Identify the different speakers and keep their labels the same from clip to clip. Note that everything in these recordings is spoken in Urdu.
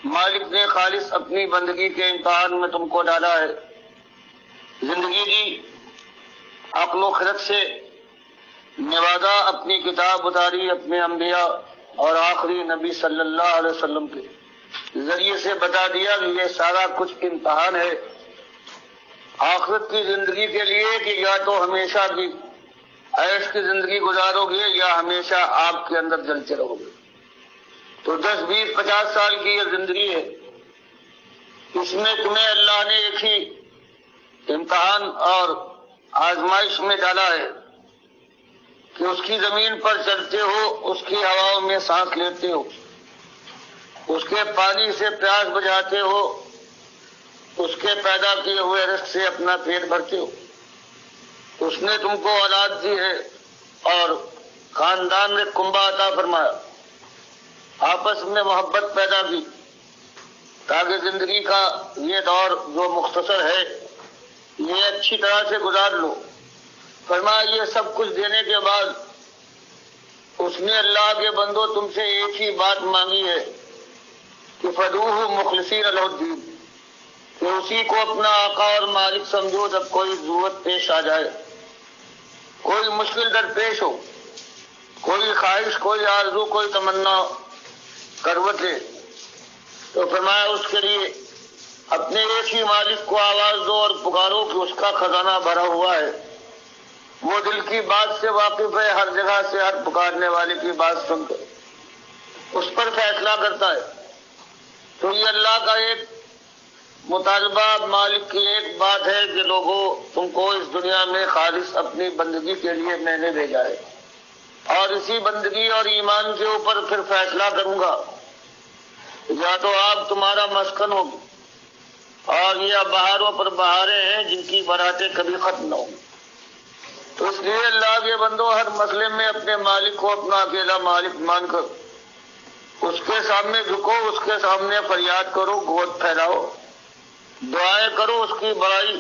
Speaker 1: مالک نے خالص اپنی بندگی کے امتحان میں تم کو ڈالا ہے، زندگی دی، عقل و خرد سے نوازا، اپنی کتاب اتاری اپنے انبیاء اور آخری نبی صلی اللہ علیہ وسلم کے ذریعے سے بتا دیا کہ یہ سارا کچھ امتحان ہے آخرت کی زندگی کے لیے، کہ یا تو ہمیشہ کی عیش کی زندگی گزارو گے یا ہمیشہ آگ کے اندر جلتے رہو گے۔ تو 10 20 50 سال کی یہ زندگی ہے، اس میں تمہیں اللہ نے ایک ہی امتحان اور آزمائش میں ڈالا ہے کہ اس کی زمین پر چلتے ہو، اس کی ہواؤں میں سانس لیتے ہو، اس کے پانی سے پیاس بجھاتے ہو، اس کے پیدا کیے ہوئے رزق سے اپنا پیٹ بھرتے ہو۔ اس نے تم کو اولاد دی ہے اور خاندان میں کنبہ عطا فرمایا، آپس میں محبت پیدا کی تاکہ زندگی کا یہ دور جو مختصر ہے یہ اچھی طرح سے گزار لو۔ فرمایا یہ سب کچھ دینے کے بعد اس نے اللہ کے بندو تم سے ایک ہی بات مانگی ہے کہ فدوہ مخلصین لہ الدین، کہ اسی کو اپنا آقا اور مالک سمجھو جب کوئی ضرورت پیش آ جائے، کوئی مشکل درپیش ہو، کوئی خواہش، کوئی آرزو، کوئی تمنا کروٹ لے، تو فرمایا اس کے لیے اپنے ایک ہی مالک کو آواز دو اور پکارو کہ اس کا خزانہ بھرا ہوا ہے، وہ دل کی بات سے واقف ہے، ہر جگہ سے ہر پکارنے والے کی بات سن کر اس پر فیصلہ کرتا ہے۔ تو یہ اللہ کا ایک مطالبہ، مالک کی ایک بات ہے کہ لوگوں تم کو اس دنیا میں خالص اپنی بندگی کے لیے میں نے بھیجا ہے، اور اسی بندگی اور ایمان کے اوپر پھر فیصلہ کروں گا، یا تو آپ تمہارا مسکن ہوگی اور یہ بہاروں پر بہاریں ہیں جن کی براتیں کبھی ختم نہ ہوں۔ تو اس لیے اللہ کے بندو ہر مسئلے میں اپنے مالک کو اپنا اکیلا مالک مان کر اس کے سامنے جھکو، اس کے سامنے فریاد کرو، گود پھیلاؤ، دعائیں کرو، اس کی بڑائی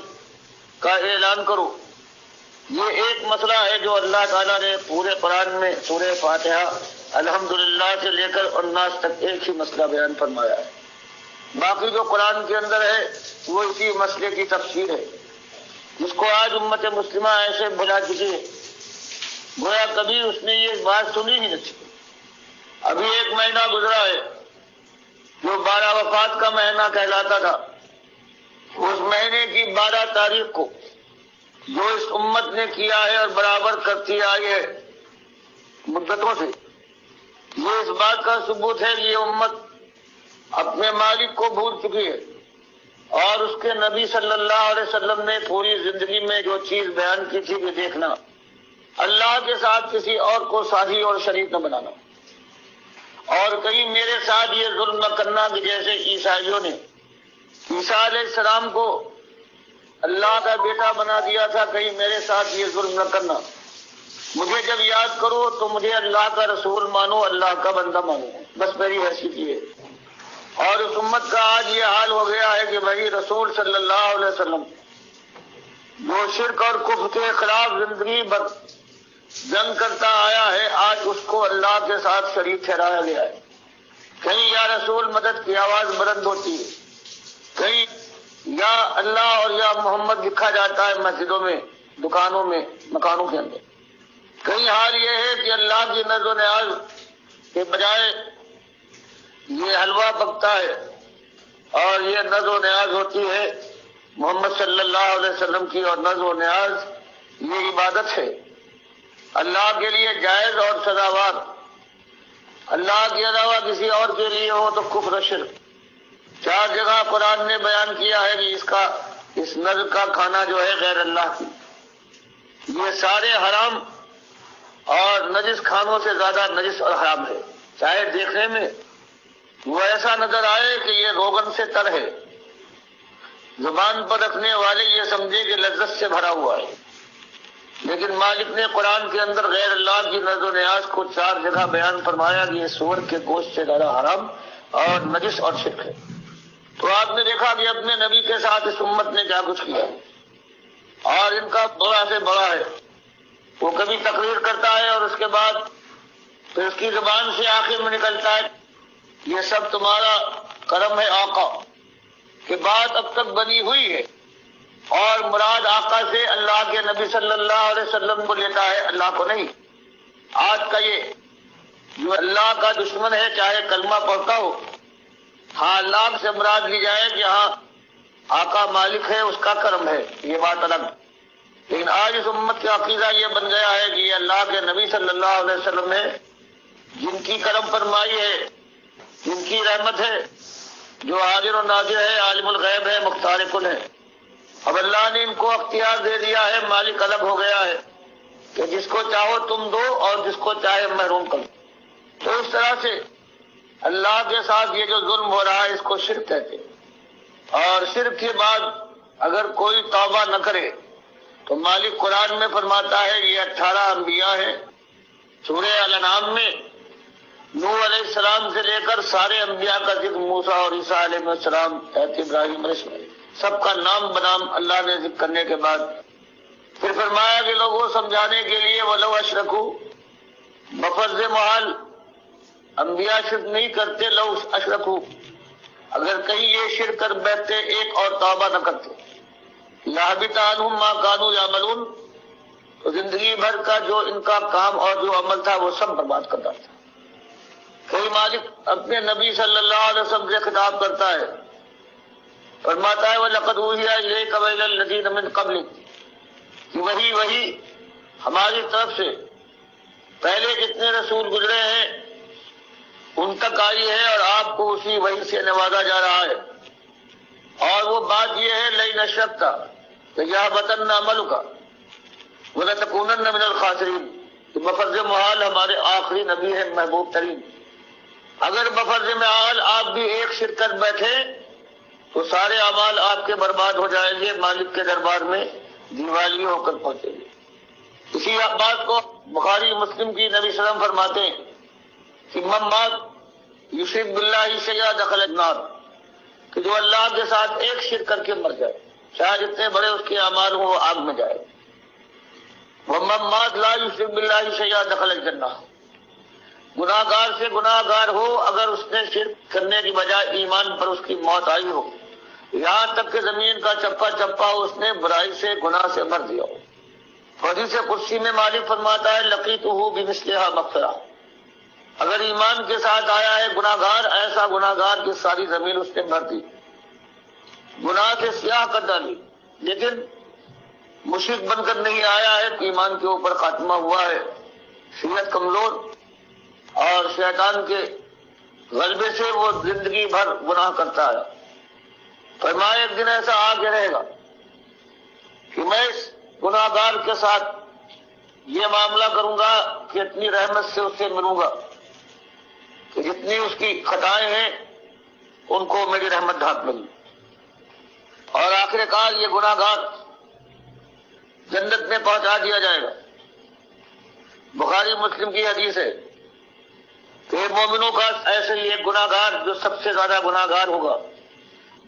Speaker 1: کا اعلان کرو۔ یہ ایک مسئلہ ہے جو اللہ تعالیٰ نے پورے قرآن میں سورہ فاتحہ الحمدللہ سے لے کر الناس تک ایک ہی مسئلہ بیان فرمایا ہے۔ باقی جو قرآن کے اندر ہے وہ اسی مسئلے کی تفسیر ہے، جس کو آج امت مسلمہ ایسے بھلا چکی ہے گویا کبھی اس نے یہ بات سنی ہی نہیں تھی۔ ابھی ایک مہینہ گزرا ہے جو 12 وفات کا مہینہ کہلاتا تھا، اس مہینے کی 12 تاریخ کو جو اس امت نے کیا ہے اور برابر کرتی آئی ہے مدتوں سے، یہ اس بات کا ثبوت ہے کہ یہ امت اپنے مالک کو بھول چکی ہے، اور اس کے نبی صلی اللہ علیہ وسلم نے پوری زندگی میں جو چیز بیان کی تھی کہ دیکھنا اللہ کے ساتھ کسی اور کو ساتھی اور شریک نہ بنانا، اور کہیں میرے ساتھ یہ ظلم نہ کرنا کہ جیسے عیسائیوں نے عیسیٰ علیہ السلام کو اللہ کا بیٹا بنا دیا تھا، کہیں میرے ساتھ یہ ظلم نہ کرنا، مجھے جب یاد کرو تو مجھے اللہ کا رسول مانو، اللہ کا بندہ مانو، بس میری حیثیت یہ ہے۔ اور اس امت کا آج یہ حال ہو گیا ہے کہ بھائی رسول صلی اللہ علیہ وسلم جو شرک اور کفر کے خلاف زندگی بھر جنگ کرتا آیا ہے، آج اس کو اللہ کے ساتھ شریک ٹھہرایا گیا ہے۔ کہیں یا رسول مدد کی آواز بلند ہوتی ہے، کہیں یا اللہ اور یا محمد لکھا جاتا ہے مسجدوں میں، دکانوں میں، مکانوں کے اندر۔ کہیں حال یہ ہے کہ اللہ کی نظر و نیاز کے بجائے یہ حلوہ پکتا ہے، اور یہ نظر و نیاز ہوتی ہے محمد صلی اللہ علیہ وسلم کی، اور نظر و نیاز یہ عبادت ہے اللہ کے لیے جائز اور سزاوار۔ اللہ کے علاوہ کسی اور کے لیے ہو تو کفر و شرک۔ 4 جگہ قرآن نے بیان کیا ہے کہ اس نظر کا کھانا جو ہے غیر اللہ کی، یہ سارے حرام اور نجس کھانوں سے زیادہ نجس اور حرام ہے، چاہے دیکھنے میں وہ ایسا نظر آئے کہ یہ روغن سے تر ہے، زبان پر رکھنے والے یہ سمجھے کہ لذت سے بھرا ہوا ہے، لیکن مالک نے قرآن کے اندر غیر اللہ کی نظر و نیاز کو 4 جگہ بیان فرمایا کہ یہ سور کے گوشت سے زیادہ حرام اور نجس اور شرک ہے۔ تو آپ نے دیکھا کہ اپنے نبی کے ساتھ اس امت نے کیا کچھ کیا، اور ان کا بڑا سے بڑا ہے، وہ کبھی تقریر کرتا ہے اور اس کے بعد پھر اس کی زبان سے آخر میں نکلتا ہے یہ سب تمہارا کرم ہے آقا کہ بات اب تک بنی ہوئی ہے، اور مراد آقا سے اللہ کے نبی صلی اللہ علیہ وسلم کو لیتا ہے، اللہ کو نہیں۔ آج کا یہ جو اللہ کا دشمن ہے چاہے کلمہ پڑھتا ہو، ہاں اللہ سے مراد لی جائے کہ ہاں آقا مالک ہے، اس کا کرم ہے، یہ بات الگ۔ لیکن آج اس امت کا عقیدہ یہ بن گیا ہے کہ یہ اللہ کے نبی صلی اللہ علیہ وسلم ہے جن کی کرم فرمائی ہے، جن کی رحمت ہے، جو حاضر و ناظر ہے، عالم الغیب ہے، مختار کن ہے۔ اب اللہ نے ان کو اختیار دے دیا ہے، مالک الگ ہو گیا ہے کہ جس کو چاہو تم دو اور جس کو چاہے محروم کرو۔ تو اس طرح سے اللہ کے ساتھ یہ جو ظلم ہو رہا ہے اس کو شرک کہتے ہیں، اور شرک کے بعد اگر کوئی توبہ نہ کرے تو مالک قرآن میں فرماتا ہے، یہ 18 انبیاء ہیں سورہ الانعام میں، نوح علیہ السلام سے لے کر سارے انبیاء کا ذکر، موسیٰ اور عیسیٰ علیہ السلام، حضرت ابراہیم علیہ السلام، سب کا نام بنام اللہ نے ذکر کرنے کے بعد پھر فرمایا کہ لوگوں سمجھانے کے لیے وَلَوْ أَشْرَكُوا، بفرض محال انبیاء شرک نہیں کرتے، لو اشرکو، اگر کہیں یہ شرک کر بیٹھتے ایک اور توبہ نہ کرتے، لَحَبِطَ عَنْهُمْ مَا كَانُوا يَعْمَلُونَ، تو زندگی بھر کا جو ان کا کام اور جو عمل تھا وہ سب برباد کر ڈالتا۔ کوئی مالک اپنے نبی صلی اللہ علیہ وسلم سے خطاب کرتا ہے، فرماتا ہے وَلَقَدْ أُوحِيَ إِلَيْكَ وَإِلَى الَّذِينَ مِن قَبْلِكَ، کہ وہی ہماری طرف سے پہلے جتنے رسول گزرے ہیں ان تک آئی ہے، اور آپ کو اسی وحی سے نوازا جا رہا ہے۔ اور وہ بات یہ ہے لَئِنْ أَشْرَكْتَ لَيَحْبَطَنَّ عَمَلُكَ وَلَتَكُونَنَّ مِنَ الْخَاسِرِينَ، کہ بفرض محال ہمارے آخری نبی ہے محبوب ترین، اگر بفرض محال آپ بھی ایک شرک کر بیٹھے تو سارے اعمال آپ کے برباد ہو جائیں گے، مالک کے دربار میں دیوالی ہو کر پہنچیں گے۔ اسی بات کو بخاری مسلم کی نبی صلی اللہ علیہ وسلم فرماتے ہیں کہ من مات یشرک باللہ شیئا دخل النار، کہ جو اللہ کے ساتھ ایک شرک کر کے مر جائے، چاہے جتنے بڑے اس کے اعمال ہوں وہ آگ میں جائے۔ ومن مات لا یشرک باللہ شیئا دخل الجنہ، گناہ گار سے گناہ گار ہو، اگر اس نے شرک کرنے کی بجائے ایمان پر اس کی موت آئی ہو، یہاں تک کہ زمین کا چپا چپا اس نے برائی سے گناہ سے بھر دیا ہو۔ حدیث قدسی میں مالک فرماتا ہے لقیتہ بمثلھا مغفرہ، اگر ایمان کے ساتھ آیا ہے گناہ گار، ایسا گناہ گار کہ ساری زمین اس نے بھر دی، گناہ سے سیاہ کر ڈالی، لیکن مشرک بن کر نہیں آیا ہے، ایمان کے اوپر خاتمہ ہوا ہے، صحت کمزور اور شیطان کے غلبے سے وہ زندگی بھر گناہ کرتا ہے۔ فرمایا ایک دن ایسا آ کے رہے گا کہ میں اس گناہ گار کے ساتھ یہ معاملہ کروں گا کہ اتنی رحمت سے اس سے ملوں گا کہ جتنی اس کی خطائیں ہیں ان کو میری رحمت ڈھانپ لوں گی، اور آخر کار یہ گناہ گار جنت میں پہنچا دیا جائے گا۔ بخاری مسلم کی حدیث ہے کہ مومنوں کا ایسے ہی ایک گناہ گار جو سب سے زیادہ گناہ گار ہوگا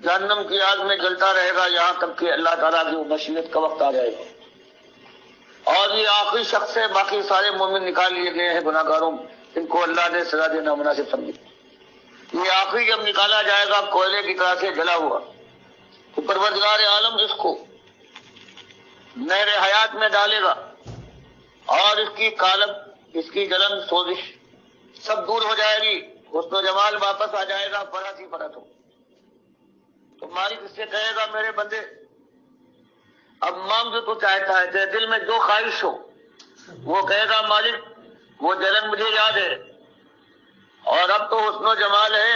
Speaker 1: جہنم کی آگ میں جلتا رہے گا یہاں تک کہ اللہ تعالیٰ کی مشیت کا وقت آ جائے گا، اور یہ آخری شخص ہے، باقی سارے مومن نکال لیے گئے ہیں گناہ گاروں، ان کو اللہ نے سزا دینا مناسب سمجھی۔ یہ آخری جب نکالا جائے گا کوئلے کی طرح سے جلا ہوا، تو پروردگار عالم اس کو نہر حیات میں ڈالے گا، اور اس کی کالب، اس کی جلن، سوزش سب دور ہو جائے گی، حسن و جمال واپس آ جائے گا، پرت ہی پرت ہو۔ تو مالک اس سے کہے گا میرے بندے اب مانگ جو تو چاہتا ہے، تیرے دل میں جو خواہش ہو، وہ کہے گا مالک وہ جلن مجھے یاد ہے، اور اب تو حسن و جمال ہے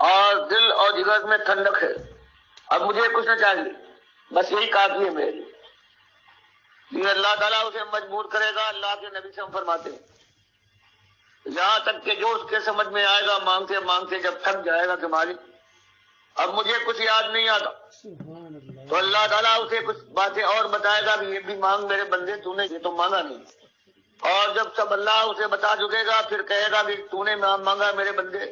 Speaker 1: اور دل اور جگر میں ٹھنڈک ہے، اب مجھے کچھ نہ چاہیے، بس یہی کافی ہے میرے لیے۔ یہ اللہ تعالیٰ اسے مجبور کرے گا، اللہ کے نبی سے ہم فرماتے ہیں یہاں تک کہ جو اس کے سمجھ میں آئے گا مانگتے مانگتے جب تھک جائے گا کہ مالک اب مجھے کچھ یاد نہیں آتا، تو اللہ تعالیٰ اسے کچھ باتیں اور بتائے گا کہ یہ بھی مانگ میرے بندے، تو نے یہ تو مانگا نہیں، اور جب سب اللہ اسے بتا چکے گا پھر کہے گا کہ تو نے مانگا میرے بندے،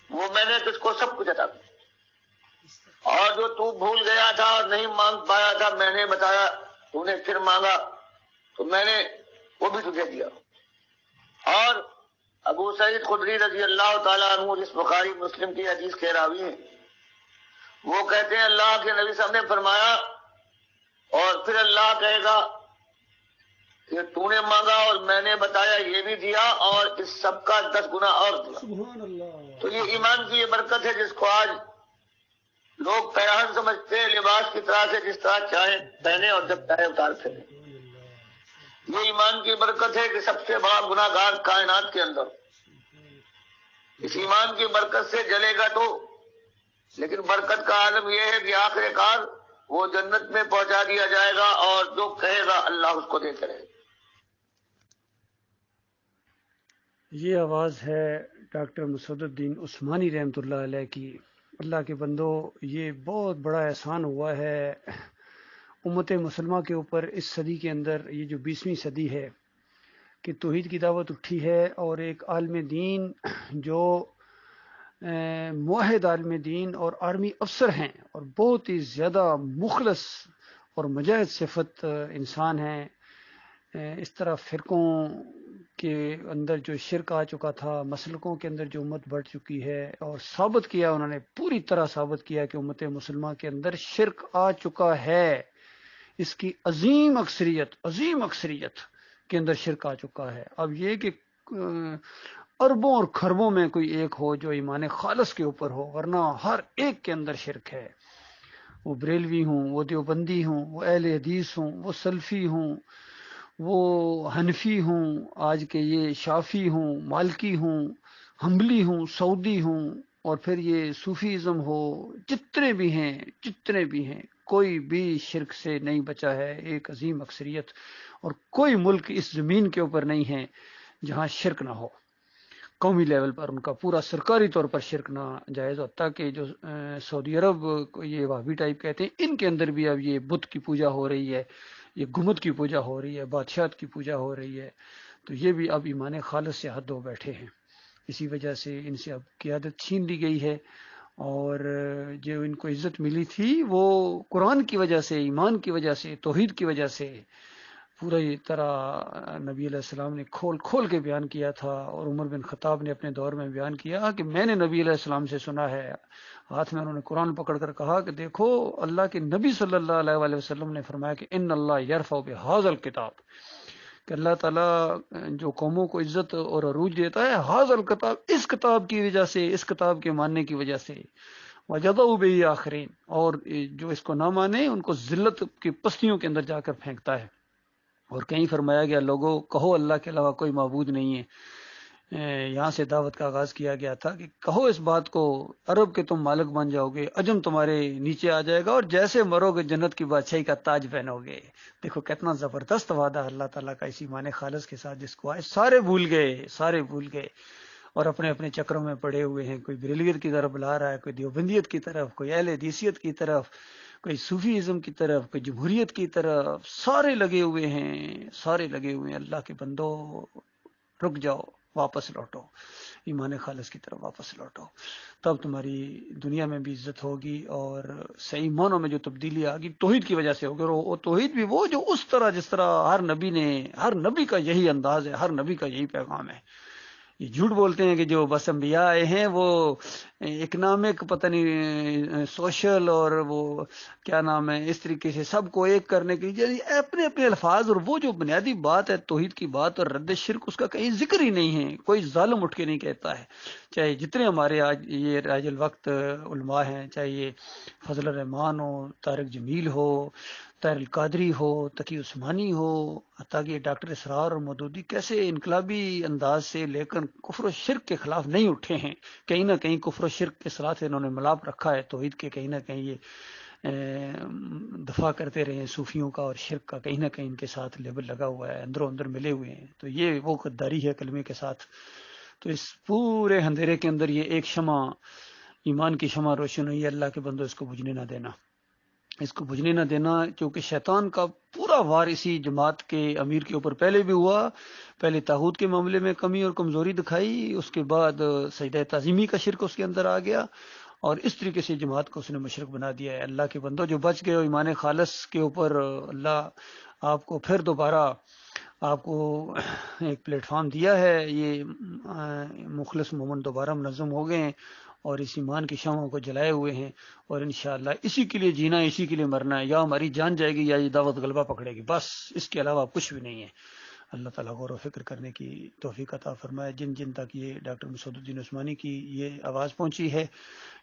Speaker 1: وہ میں نے تجھ کو سب کچھ عطا کیا، اور جو تو بھول گیا تھا اور نہیں مانگ پایا تھا میں نے بتایا، تو نے پھر مانگا تو میں نے وہ بھی تجھے دیا، اور ابو سعید خدری رضی اللہ تعالیٰ عنہ جس بخاری مسلم کی حدیث کے راوی ہیں، وہ کہتے ہیں اللہ کے نبی صاحب نے فرمایا، اور پھر اللہ کہے گا کہ تو نے مانگا اور میں نے بتایا یہ بھی دیا، اور اس سب کا 10 گنا اور دیا۔
Speaker 2: سبحان اللہ۔
Speaker 1: تو یہ ایمان کی یہ برکت ہے جس کو آج لوگ پیراہن سمجھتے ہیں، لباس کی طرح سے جس طرح چاہے پہنے اور جب چاہے اتار پھرے۔ یہ ایمان کی برکت ہے کہ سب سے بڑا گناہ گار کائنات کے اندر اس ایمان کی برکت سے جلے گا تو، لیکن برکت کا عالم یہ ہے کہ آخر کار وہ جنت میں پہنچا دیا جائے گا، اور جو کہے گا اللہ اس کو دیتے رہے گا۔
Speaker 2: یہ آواز ہے ڈاکٹر مسعود الدین عثمانی رحمۃ اللہ علیہ کی۔ اللہ کے بندو، یہ بہت بڑا احسان ہوا ہے امت مسلمہ کے اوپر اس صدی کے اندر، یہ جو 20ویں صدی ہے، کہ توحید کی دعوت اٹھی ہے، اور ایک عالم دین جو موحد عالم دین اور آرمی افسر ہیں، اور بہت ہی زیادہ مخلص اور مجاہد صفت انسان ہیں، اس طرح فرقوں کے اندر جو شرک آ چکا تھا، مسلکوں کے اندر جو امت بڑھ چکی ہے، اور ثابت کیا، انہوں نے پوری طرح ثابت کیا کہ امت مسلمہ کے اندر شرک آ چکا ہے، اس کی عظیم اکثریت کے اندر شرک آ چکا ہے۔ اب یہ کہ اربوں اور خربوں میں کوئی ایک ہو جو ایمان خالص کے اوپر ہو، ورنہ ہر ایک کے اندر شرک ہے، وہ بریلوی ہوں، وہ دیوبندی ہوں، وہ اہل حدیث ہوں، وہ سلفی ہوں، وہ حنفی ہوں، آج کے یہ شافی ہوں، مالکی ہوں، حنبلی ہوں، سعودی ہوں، اور پھر یہ صوفیزم ہو، جتنے بھی ہیں کوئی بھی شرک سے نہیں بچا ہے، ایک عظیم اکثریت، اور کوئی ملک اس زمین کے اوپر نہیں ہے جہاں شرک نہ ہو، قومی لیول پر ان کا پورا سرکاری طور پر شرک نہ جائز ہو، تاکہ جو سعودی عرب کو یہ وہابی ٹائپ کہتے ہیں، ان کے اندر بھی اب یہ بت کی پوجا ہو رہی ہے، یہ گمت کی پوجا ہو رہی ہے، بادشاہت کی پوجا ہو رہی ہے، تو یہ بھی اب ایمان خالص سے حد ہو بیٹھے ہیں۔ اسی وجہ سے ان سے اب قیادت چھین لی گئی ہے، اور جو ان کو عزت ملی تھی وہ قرآن کی وجہ سے، ایمان کی وجہ سے، توحید کی وجہ سے، پورا یہ طرح نبی علیہ السلام نے کھول کے بیان کیا تھا، اور عمر بن خطاب نے اپنے دور میں بیان کیا کہ میں نے نبی علیہ السلام سے سنا ہے، ہاتھ میں انہوں نے قرآن پکڑ کر کہا کہ دیکھو اللہ کے نبی صلی اللہ علیہ وآلہ وسلم نے فرمایا کہ ان اللہ یرفع بہذا الکتاب، کہ اللہ تعالیٰ جو قوموں کو عزت اور عروج دیتا ہے، ہاذ الکتاب، اس کتاب کی وجہ سے، اس کتاب کے ماننے کی وجہ سے، وجدوا بہ آخرین، اور جو اس کو نہ مانے ان کو ذلت کی پستیوں کے اندر جا کر پھینکتا ہے۔ اور کہیں فرمایا گیا لوگوں کہو اللہ کے علاوہ کوئی معبود نہیں ہے، یہاں سے دعوت کا آغاز کیا گیا تھا کہ کہو اس بات کو، عرب کے تم مالک بن جاؤ گے، عجم تمہارے نیچے آ جائے گا، اور جیسے مرو گے جنت کی بادشاہی کا تاج پہنو گے۔ دیکھو کتنا زبردست وعدہ اللہ تعالیٰ کا اس ایمان خالص کے ساتھ، جس کو آئے سارے بھول گئے اور اپنے اپنے چکروں میں پڑے ہوئے ہیں، کوئی بریلویت کی طرف بلا رہا ہے، کوئی دیوبندیت کی طرف، کوئی اہل حدیثیت کی طرف، کوئی صوفی ازم کی طرف، کوئی جمہوریت کی طرف، سارے لگے ہوئے ہیں۔ اللہ کے بندو رک جاؤ، واپس لوٹو، ایمان خالص کی طرف واپس لوٹو، تب تمہاری دنیا میں بھی عزت ہوگی، اور صحیح معنوں میں جو تبدیلی آگی توحید کی وجہ سے ہوگی، اور وہ توحید بھی وہ جو اس طرح جس طرح ہر نبی کا یہی انداز ہے، ہر نبی کا یہی پیغام ہے۔ یہ جھوٹ بولتے ہیں کہ جو بس انبیاء آئے ہیں وہ اکنامک پتہ نہیں سوشل اور وہ کیا نام ہے اس طریقے سے سب کو ایک کرنے کے لیے اپنے اپنے الفاظ، اور وہ جو بنیادی بات ہے توحید کی بات اور رد شرک، اس کا کہیں ذکر ہی نہیں ہے، کوئی ظالم اٹھ کے نہیں کہتا ہے، چاہے جتنے ہمارے آج یہ راج الوقت علماء ہیں، چاہے یہ فضل الرحمان ہو، طارق جمیل ہو، طاہر القادری ہو، تقی عثمانی ہو، حتیٰ کہ ڈاکٹر اسرار اور مودودی کیسے انقلابی انداز سے لیکن کفر و شرک کے خلاف نہیں اٹھے ہیں، کہیں نہ کہیں کفر و شرک کے ساتھ انہوں نے ملاپ رکھا ہے، توحید کے کہیں نہ کہیں یہ دفاع کرتے رہے ہیں، صوفیوں کا اور شرک کا کہیں نہ کہیں ان کے ساتھ لیبل لگا ہوا ہے، اندروں اندر ملے ہوئے ہیں، تو یہ وہ غداری ہے کلمے کے ساتھ۔ تو اس پورے اندھیرے کے اندر یہ ایک شمع، ایمان کی شمع روشن ہوئی ہے، اللہ کے بندو اس کو بجھنے نہ دینا، اس کو بجھنے نہ دینا، کیونکہ شیطان کا پورا وار اسی جماعت کے امیر کے اوپر پہلے بھی ہوا، پہلے طاغوت کے معاملے میں کمی اور کمزوری دکھائی، اس کے بعد سجدہ تعظیمی کا شرک اس کے اندر آ گیا، اور اس طریقے سے جماعت کو اس نے مشرک بنا دیا ہے۔ اللہ کے بندو جو بچ گئے ہو ایمان خالص کے اوپر، اللہ آپ کو پھر دوبارہ آپ کو ایک پلیٹ فارم دیا ہے، یہ مخلص مومن دوبارہ منظم ہو گئے ہیں اور اس ایمان کی شمعوں کو جلائے ہوئے ہیں، اور انشاءاللہ اسی کے لیے جینا، اسی کے لیے مرنا ہے، یا ہماری جان جائے گی یا یہ دعوت غلبہ پکڑے گی، بس اس کے علاوہ کچھ بھی نہیں ہے۔ اللہ تعالیٰ غور و فکر کرنے کی توفیق عطا فرمائے۔ جن جن تک یہ ڈاکٹر مسعود الدین عثمانی کی یہ آواز پہنچی ہے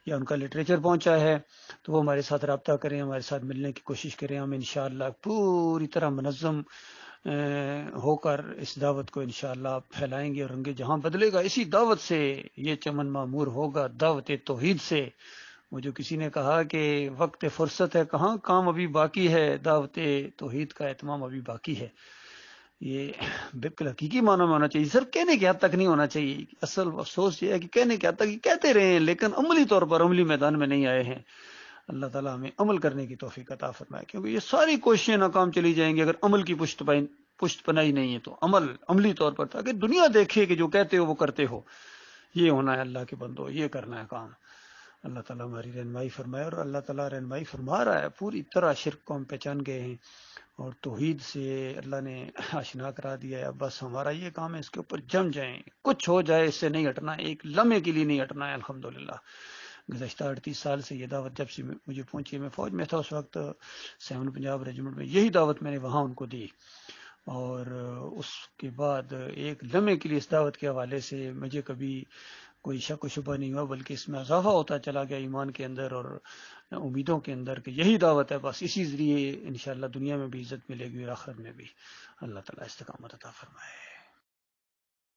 Speaker 2: یا ان کا لٹریچر پہنچا ہے، تو وہ ہمارے ساتھ رابطہ کریں، ہمارے ساتھ ملنے کی کوشش کریں۔ ہم انشاءاللہ پوری طرح منظم ہو کر اس دعوت کو انشاءاللہ پھیلائیں گے، اور رنگ جہاں بدلے گا اسی دعوت سے، یہ چمن معمور ہوگا دعوت توحید سے۔ وہ جو کسی نے کہا کہ وقت فرصت ہے کہاں، کام ابھی باقی ہے، دعوت توحید کا اہتمام ابھی باقی ہے۔ یہ بالکل حقیقی معنوں میں ہونا چاہیے، صرف کہنے کے حد تک نہیں ہونا چاہیے۔ اصل افسوس یہ ہے کہ کہنے کے حد تک کہتے رہے ہیں لیکن عملی طور پر عملی میدان میں نہیں آئے ہیں۔ اللہ تعالیٰ ہمیں عمل کرنے کی توفیق عطا فرمائے، کیونکہ یہ ساری کوششیں ناکام چلی جائیں گی اگر عمل کی پشت پناہی نہیں ہے تو عملی طور پر، تاکہ دنیا دیکھے کہ جو کہتے ہو وہ کرتے ہو۔ یہ ہونا ہے اللہ کے بندو، یہ کرنا ہے کام۔ اللہ تعالیٰ ہماری رہنمائی فرمائے، اور اللہ تعالیٰ رہنمائی فرما رہا ہے، پوری طرح شرک کو ہم پہچان گئے ہیں اور توحید سے اللہ نے آشنا کرا دیا ہے۔ اب بس ہمارا یہ کام ہے اس کے اوپر جم جائیں، کچھ ہو جائے اس سے نہیں ہٹنا، ایک لمحے کے لیے نہیں ہٹنا ہے۔ الحمدللہ گزشتہ 38 سال سے یہ دعوت جب سے مجھے پہنچی، میں فوج میں تھا اس وقت 7 پنجاب ریجمنٹ میں، یہی دعوت میں نے وہاں ان کو دی، اور اس کے بعد ایک لمحے کے لیے اس دعوت کے حوالے سے مجھے کبھی کوئی شک و شبہ نہیں ہوا، بلکہ اس میں اضافہ ہوتا چلا گیا ایمان کے اندر اور امیدوں کے اندر کہ یہی دعوت ہے، بس اسی ذریعے انشاءاللہ دنیا میں بھی عزت ملے گی اور آخرت میں بھی۔ اللہ تعالیٰ استقامت عطا فرمائے۔